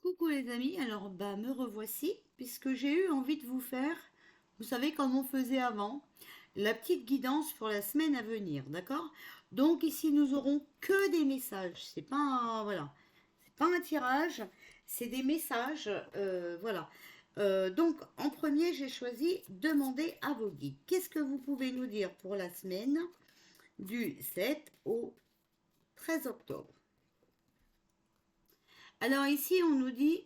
Coucou les amis, alors me revoici puisque j'ai eu envie de vous faire, vous savez comme on faisait avant, la petite guidance pour la semaine à venir, d'accord? Donc ici nous aurons que des messages, c'est pas voilà, c'est pas un tirage, c'est des messages, voilà. Donc en premier j'ai choisi demander à vos guides. Qu'est-ce que vous pouvez nous dire pour la semaine du 7 au 13 octobre? Alors ici on nous dit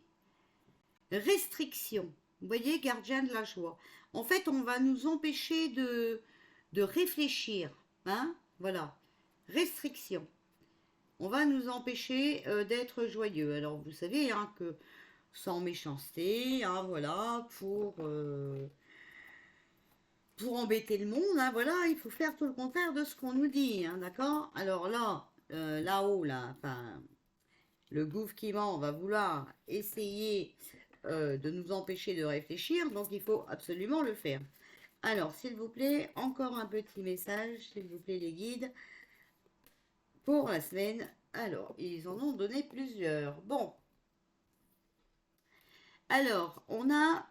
restriction. Vous voyez, gardien de la joie. En fait, on va nous empêcher de réfléchir. Hein, voilà. Restriction. On va nous empêcher d'être joyeux. Alors, vous savez hein, que sans méchanceté, hein, voilà, pour embêter le monde, hein, voilà, il faut faire tout le contraire de ce qu'on nous dit, hein, d'accord? Alors là, là-haut, là, enfin, le gouffre qui ment va vouloir essayer de nous empêcher de réfléchir, donc il faut absolument le faire. Alors, s'il vous plaît, encore un petit message, s'il vous plaît, les guides, pour la semaine. Alors, ils en ont donné plusieurs. Bon, alors, on a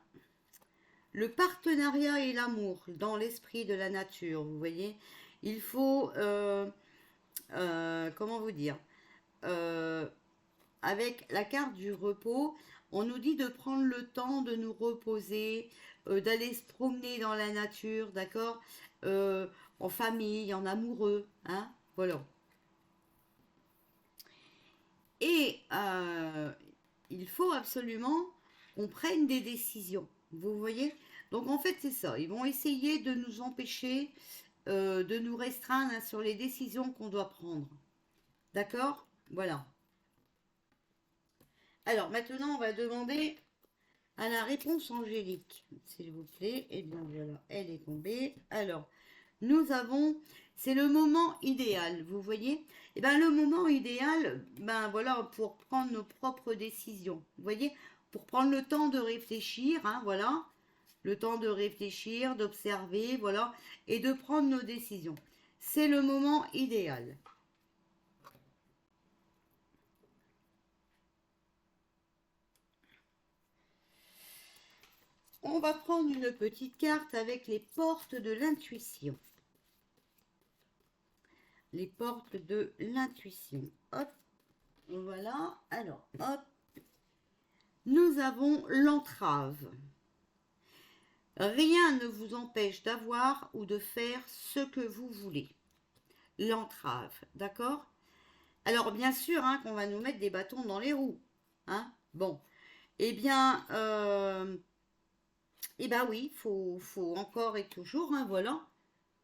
le partenariat et l'amour dans l'esprit de la nature, vous voyez. Il faut, comment vous dire, euh, avec la carte du repos, on nous dit de prendre le temps de nous reposer, d'aller se promener dans la nature, d'accord. Euh, En famille, en amoureux, hein, voilà. Et il faut absolument qu'on prenne des décisions, vous voyez. Donc en fait c'est ça, ils vont essayer de nous empêcher, de nous restreindre hein, sur les décisions qu'on doit prendre, d'accord. Voilà. Alors maintenant on va demander à la réponse angélique, s'il vous plaît. Et bien voilà, elle est tombée. Alors, nous avons, c'est le moment idéal, vous voyez. Et bien le moment idéal, ben voilà, pour prendre nos propres décisions, vous voyez, pour prendre le temps de réfléchir, hein, voilà, le temps de réfléchir, d'observer, voilà, et de prendre nos décisions. C'est le moment idéal. On va prendre une petite carte avec les portes de l'intuition. Les portes de l'intuition. Hop, voilà. Alors, hop. Nous avons l'entrave. Rien ne vous empêche d'avoir ou de faire ce que vous voulez. L'entrave, d'accord. Alors, bien sûr hein, qu'on va nous mettre des bâtons dans les roues. Hein, bon. Eh bien, eh ben oui, faut encore et toujours, hein, voilà,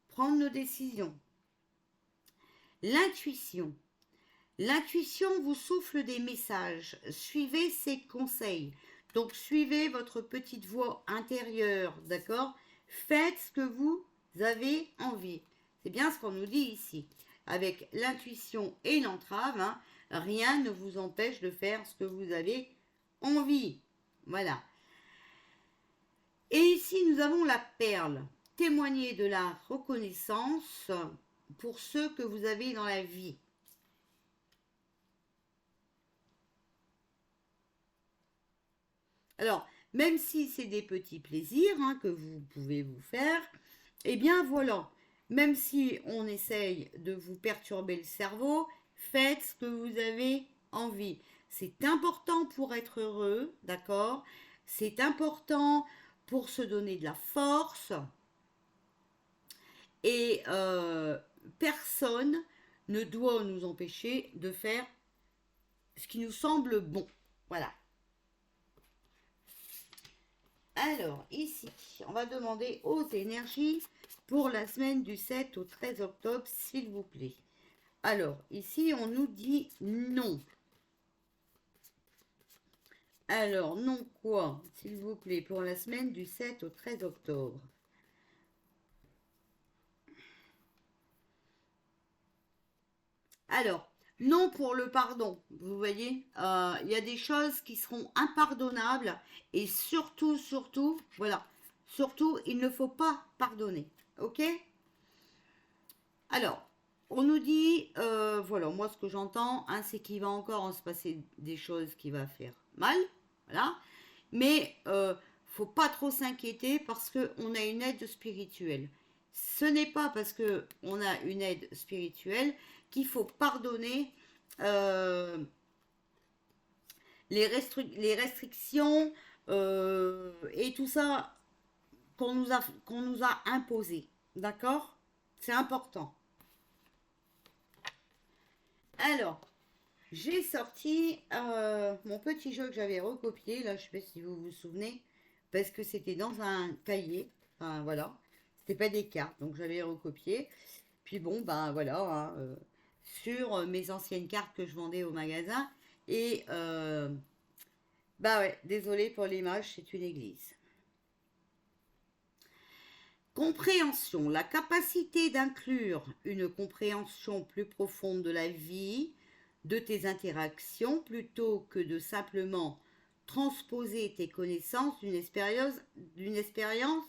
prendre nos décisions. L'intuition. L'intuition vous souffle des messages. Suivez ses conseils. Donc suivez votre petite voix intérieure, d'accord. Faites ce que vous avez envie. C'est bien ce qu'on nous dit ici. Avec l'intuition et l'entrave, hein, rien ne vous empêche de faire ce que vous avez envie. Voilà. Et ici, nous avons la perle. Témoignez de la reconnaissance pour ce que vous avez dans la vie. Alors, même si c'est des petits plaisirs hein, que vous pouvez vous faire, eh bien voilà, même si on essaye de vous perturber le cerveau, faites ce que vous avez envie. C'est important pour être heureux, d'accord. C'est important pour se donner de la force. Et personne ne doit nous empêcher de faire ce qui nous semble bon. Voilà. Alors, ici, on va demander aux énergies pour la semaine du 7 au 13 octobre, s'il vous plaît. Alors, ici, on nous dit non. Alors, non quoi, s'il vous plaît, pour la semaine du 7 au 13 octobre. Alors, non pour le pardon, vous voyez, il y a des choses qui seront impardonnables et surtout, voilà, surtout, il ne faut pas pardonner, ok. Alors, on nous dit, voilà, moi ce que j'entends, hein, c'est qu'il va encore en se passer des choses qui vont faire mal, Voilà. Mais faut pas trop s'inquiéter parce qu'on a une aide spirituelle. Ce n'est pas parce qu'on a une aide spirituelle qu'il faut pardonner euh, les restrictions et tout ça qu'on nous a imposé. D'accord? C'est important. Alors, j'ai sorti mon petit jeu que j'avais recopié. Là, je sais pas si vous vous souvenez. Parce que c'était dans un cahier. Enfin, voilà. C'était pas des cartes. Donc, j'avais recopié. Puis bon, ben voilà. Hein, sur mes anciennes cartes que je vendais au magasin. Et bah ouais, désolé pour l'image, c'est une église. Compréhension, la capacité d'inclure une compréhension plus profonde de la vie, de tes interactions, plutôt que de simplement transposer tes connaissances d'une expérience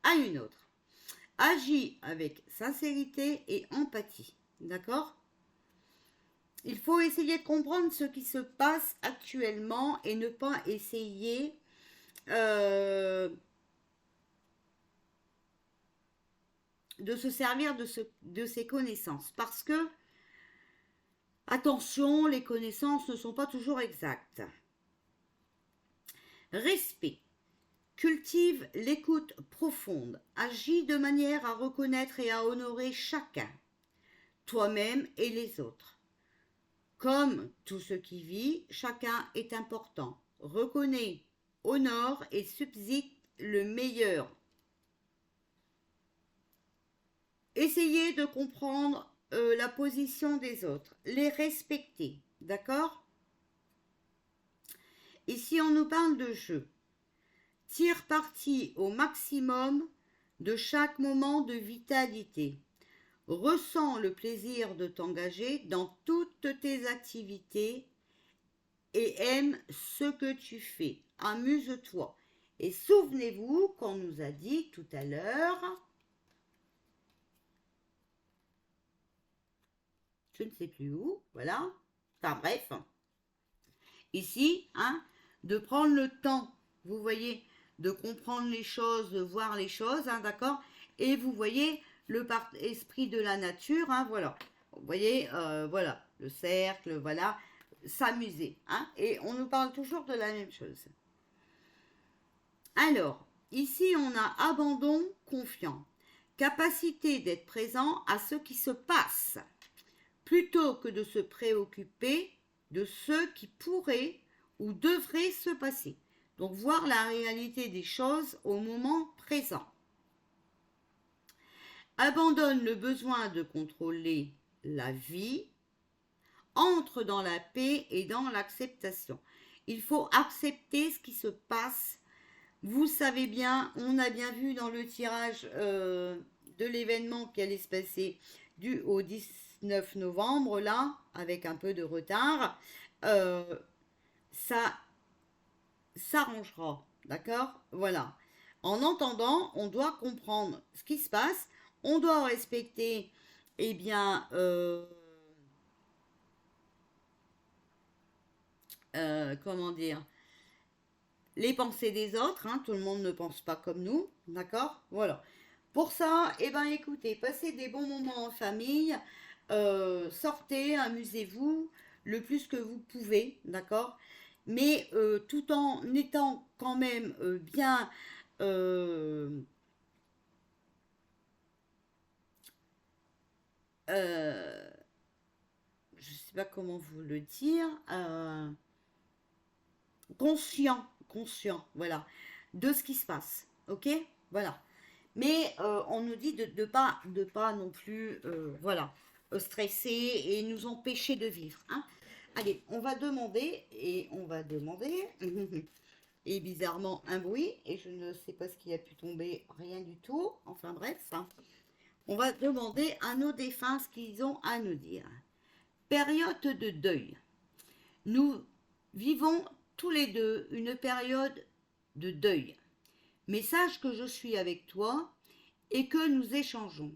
à une autre. Agis avec sincérité et empathie. D'accord? Il faut essayer de comprendre ce qui se passe actuellement et ne pas essayer euh, de se servir de ses connaissances. Parce que, attention, les connaissances ne sont pas toujours exactes. Respect. Cultive l'écoute profonde. Agis de manière à reconnaître et à honorer chacun, toi-même et les autres. Comme tout ce qui vit, chacun est important. Reconnais, honore et subsiste le meilleur. Essayez de comprendre la position des autres, les respecter, d'accord? Ici, on nous parle de jeu. Tire parti au maximum de chaque moment de vitalité. Ressens le plaisir de t'engager dans toutes tes activités et aime ce que tu fais. Amuse-toi. Et souvenez-vous qu'on nous a dit tout à l'heure, je ne sais plus où, voilà, enfin bref, ici, hein, de prendre le temps, vous voyez, de comprendre les choses, de voir les choses, hein, d'accord? Et vous voyez le esprit de la nature, hein, voilà. Vous voyez, voilà, le cercle, voilà, s'amuser, hein, et on nous parle toujours de la même chose. Alors, ici, on a abandon confiant, capacité d'être présent à ce qui se passe, plutôt que de se préoccuper de ce qui pourrait ou devrait se passer. Donc voir la réalité des choses au moment présent. Abandonne le besoin de contrôler la vie, entre dans la paix et dans l'acceptation. Il faut accepter ce qui se passe. Vous savez bien, on a bien vu dans le tirage de l'événement qui allait se passer au 19 novembre, là, avec un peu de retard, ça s'arrangera, d'accord? Voilà. En entendant, on doit comprendre ce qui se passe, on doit respecter, eh bien, comment dire, les pensées des autres, hein, tout le monde ne pense pas comme nous, d'accord? Voilà. Pour ça, eh ben écoutez, passez des bons moments en famille, sortez, amusez-vous le plus que vous pouvez, d'accord? Mais tout en étant quand même bien, euh, euh, je ne sais pas comment vous le dire, conscient, voilà, de ce qui se passe, ok? Voilà. Mais on nous dit de pas non plus, voilà, stresser et nous empêcher de vivre, hein. Allez, on va demander, et bizarrement un bruit, et je ne sais pas ce qui a pu tomber, rien du tout, enfin bref, hein. On va demander à nos défunts ce qu'ils ont à nous dire. Période de deuil. Nous vivons tous les deux une période de deuil. Mais sache que je suis avec toi et que nous échangeons,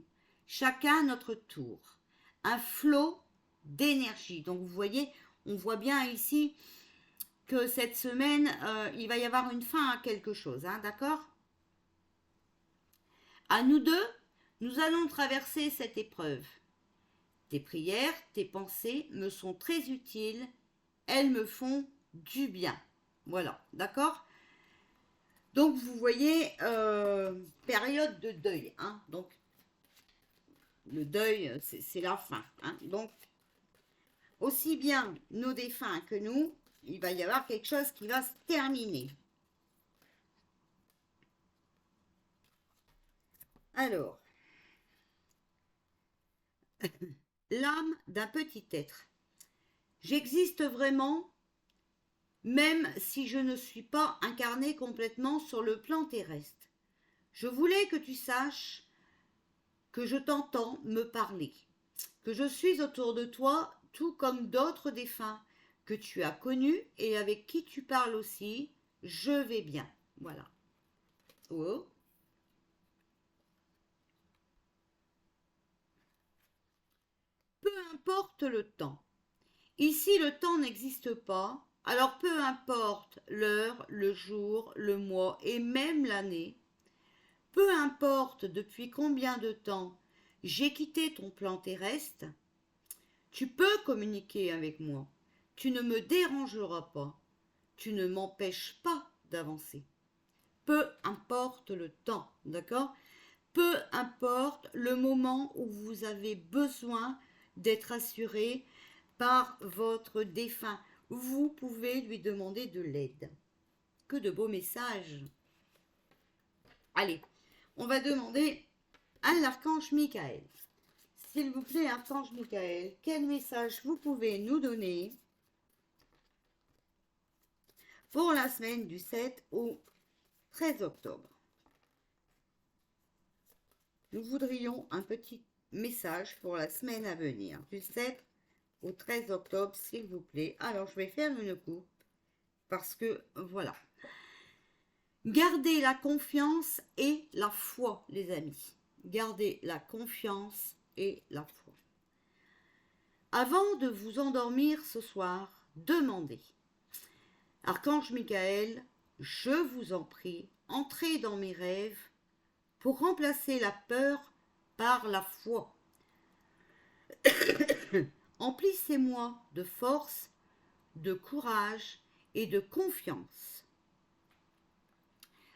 chacun notre tour, un flot d'énergie. Donc vous voyez, on voit bien ici que cette semaine, il va y avoir une fin à quelque chose, hein, d'accord? À nous deux, nous allons traverser cette épreuve. Tes prières, tes pensées me sont très utiles. Elles me font du bien. Voilà, d'accord? Donc, vous voyez, période de deuil. Hein, donc, le deuil, c'est la fin. Hein, donc, aussi bien nos défunts que nous, il va y avoir quelque chose qui va se terminer. Alors, l'âme d'un petit être. J'existe vraiment, même si je ne suis pas incarné complètement sur le plan terrestre. Je voulais que tu saches que je t'entends me parler, que je suis autour de toi, tout comme d'autres défunts que tu as connus et avec qui tu parles aussi. Je vais bien. Voilà. Oh. Peu importe le temps. Ici, le temps n'existe pas, alors peu importe l'heure, le jour, le mois et même l'année, peu importe depuis combien de temps j'ai quitté ton plan terrestre, tu peux communiquer avec moi. Tu ne me dérangeras pas. Tu ne m'empêches pas d'avancer. Peu importe le temps, d'accord? Peu importe le moment où vous avez besoin d'être assuré par votre défunt. Vous pouvez lui demander de l'aide. Que de beaux messages. Allez, on va demander à l'archange Michael. S'il vous plaît, archange Michael, quel message vous pouvez nous donner pour la semaine du 7 au 13 octobre? Nous voudrions un petit message pour la semaine à venir, du 7 au 13 octobre, s'il vous plaît. Alors, je vais faire une coupe parce que, voilà. Gardez la confiance et la foi, les amis. Gardez la confiance et la foi. Avant de vous endormir ce soir, demandez. Archange Michael, je vous en prie, entrez dans mes rêves pour remplacer la peur par la foi. Emplissez-moi de force, de courage et de confiance.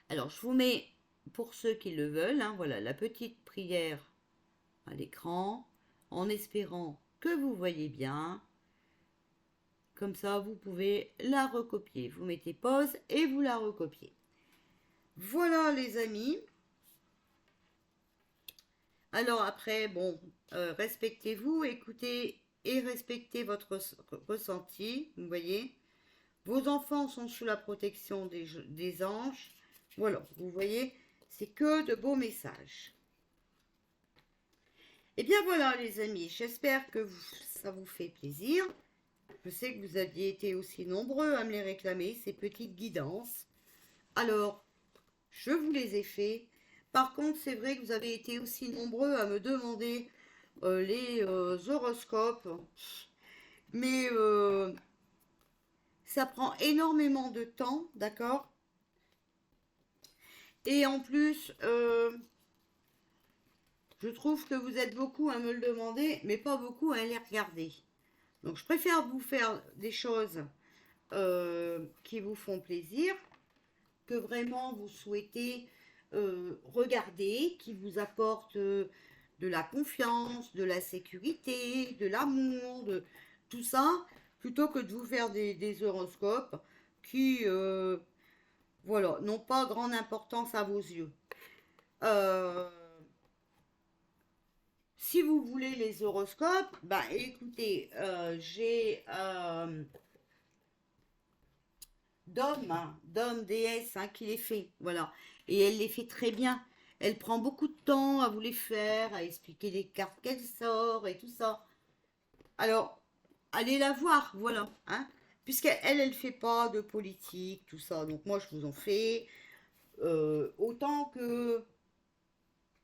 Alors, je vous mets, pour ceux qui le veulent, hein, voilà, la petite prière à l'écran, en espérant que vous voyez bien. Comme ça, vous pouvez la recopier. Vous mettez pause et vous la recopiez. Voilà, les amis. Alors après, bon, respectez-vous, écoutez et respectez votre ressenti, vous voyez. Vos enfants sont sous la protection des anges. Voilà, vous voyez, c'est que de beaux messages. Et bien voilà, les amis, j'espère que ça vous fait plaisir. Je sais que vous aviez été aussi nombreux à me les réclamer, ces petites guidances. Alors, je vous les ai fait. Par contre, c'est vrai que vous avez été aussi nombreux à me demander les horoscopes. Mais ça prend énormément de temps, d'accord? Et en plus, je trouve que vous êtes beaucoup à me le demander, mais pas beaucoup à les regarder. Donc, je préfère vous faire des choses qui vous font plaisir, que vraiment vous souhaitez regarder, qui vous apportent de la confiance, de la sécurité, de l'amour, de tout ça, plutôt que de vous faire des horoscopes qui, voilà, n'ont pas grande importance à vos yeux. Si vous voulez les horoscopes, bah écoutez, j'ai Dom DS, hein, qui les fait, voilà. Et elle les fait très bien. Elle prend beaucoup de temps à vous les faire, à expliquer les cartes qu'elle sort et tout ça. Alors, allez la voir, voilà, hein. Puisqu'elle, elle fait pas de politique, tout ça. Donc moi, je vous en fais. Autant que,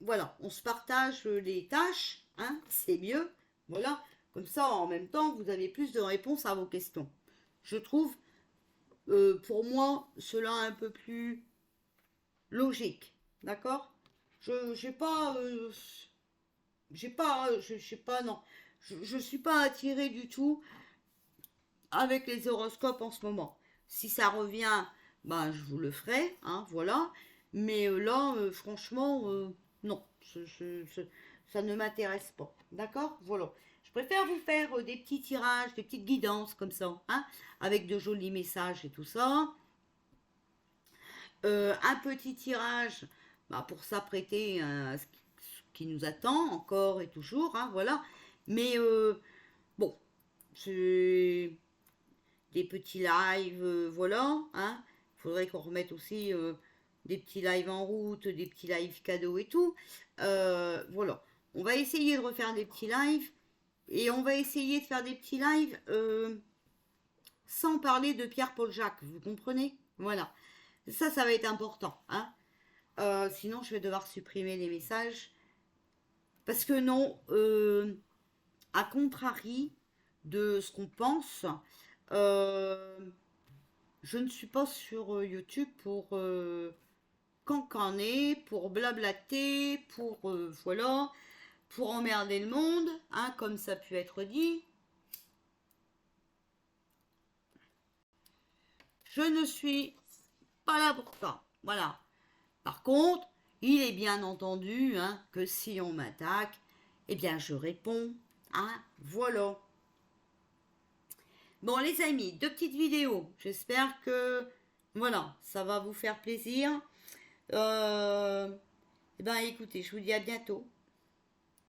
voilà, on se partage les tâches, hein, c'est mieux. Voilà, comme ça, en même temps, vous avez plus de réponses à vos questions. Je trouve pour moi, cela un peu plus logique. D'accord? Je j'ai pas, non. Je suis pas attirée du tout avec les horoscopes en ce moment. Si ça revient, ben, je vous le ferai, hein, voilà. Mais là, franchement, non, ça ne m'intéresse pas. D'accord? Voilà. Je préfère vous faire des petits tirages, des petites guidances comme ça, hein, avec de jolis messages et tout ça. Un petit tirage bah, pour s'apprêter à ce qui nous attend encore et toujours, hein, voilà. Mais bon, c'est des petits lives, voilà. Hein. Il faudrait qu'on remette aussi des petits lives en route, des petits lives cadeaux et tout. Voilà. On va essayer de refaire des petits lives et on va essayer de faire des petits lives sans parler de Pierre-Paul Jacques, vous comprenez? Voilà. Ça va être important. Hein. Sinon, je vais devoir supprimer les messages. Parce que non, à contrarie de ce qu'on pense, euh, je ne suis pas sur YouTube pour cancaner, pour blablater, pour voilà, pour emmerder le monde, hein, comme ça a pu être dit. Je ne suis pas là pour ça. Voilà. Par contre, il est bien entendu hein, que si on m'attaque, eh bien je réponds. Hein, voilà. Bon les amis, deux petites vidéos. J'espère que voilà, ça va vous faire plaisir. Eh ben écoutez, je vous dis à bientôt.